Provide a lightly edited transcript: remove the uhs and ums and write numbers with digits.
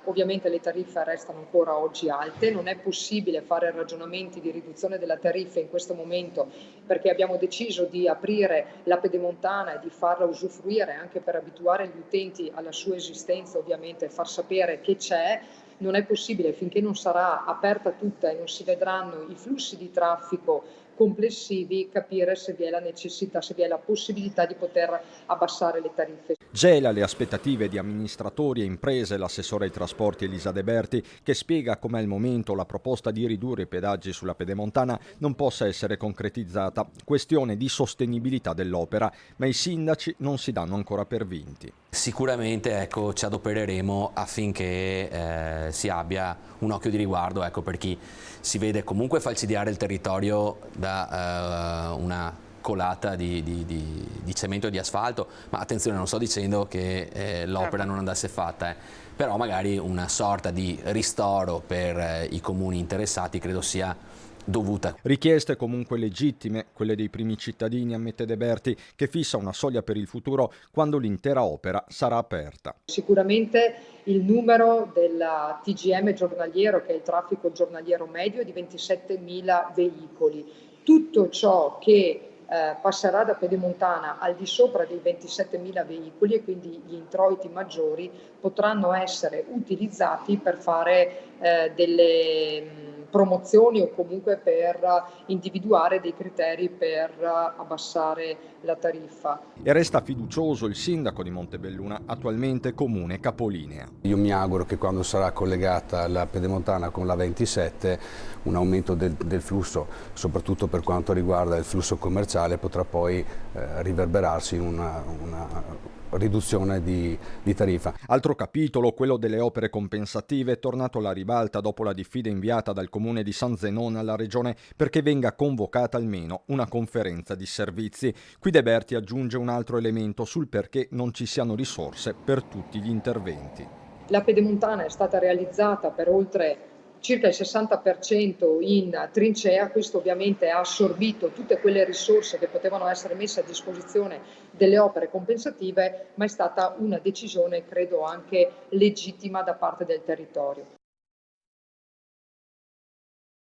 ovviamente le tariffe restano ancora oggi alte, non è possibile fare ragionamenti di riduzione della tariffa in questo momento perché abbiamo deciso di aprire la Pedemontana e di farla usufruire anche per abituare gli utenti alla sua esistenza, ovviamente far sapere che c'è. Non è possibile finché non sarà aperta tutta e non si vedranno i flussi di traffico complessivi capire se vi è la necessità, se vi è la possibilità di poter abbassare le tariffe. Gela le aspettative di amministratori e imprese l'assessore ai trasporti Elisa De Berti, che spiega come al momento la proposta di ridurre i pedaggi sulla Pedemontana non possa essere concretizzata, questione di sostenibilità dell'opera, ma i sindaci non si danno ancora per vinti. Sicuramente ci adopereremo affinché si abbia un occhio di riguardo per chi si vede comunque falcidiare il territorio da una colata di cemento e di asfalto, ma attenzione, non sto dicendo che l'opera non andasse fatta, però magari una sorta di ristoro per i comuni interessati credo sia dovuta. Richieste comunque legittime, quelle dei primi cittadini, ammette De Berti, che fissa una soglia per il futuro quando l'intera opera sarà aperta. Sicuramente il numero della TGM giornaliero, che è il traffico giornaliero medio, è di 27.000 veicoli. Tutto ciò che passerà da Pedemontana al di sopra dei 27.000 veicoli e quindi gli introiti maggiori potranno essere utilizzati per fare delle promozioni o comunque per individuare dei criteri per abbassare la tariffa. E resta fiducioso il sindaco di Montebelluna, attualmente comune capolinea. Io mi auguro che quando sarà collegata la Pedemontana con la 27 un aumento del flusso, soprattutto per quanto riguarda il flusso commerciale, potrà poi riverberarsi in una riduzione di tariffa. Altro capitolo, quello delle opere compensative, è tornato alla ribalta dopo la diffida inviata dal comune di San Zenone alla regione perché venga convocata almeno una conferenza di servizi. Qui De Berti aggiunge un altro elemento sul perché non ci siano risorse per tutti gli interventi. La Pedemontana è stata realizzata per oltre circa il 60% in trincea, questo ovviamente ha assorbito tutte quelle risorse che potevano essere messe a disposizione delle opere compensative, ma è stata una decisione credo anche legittima da parte del territorio.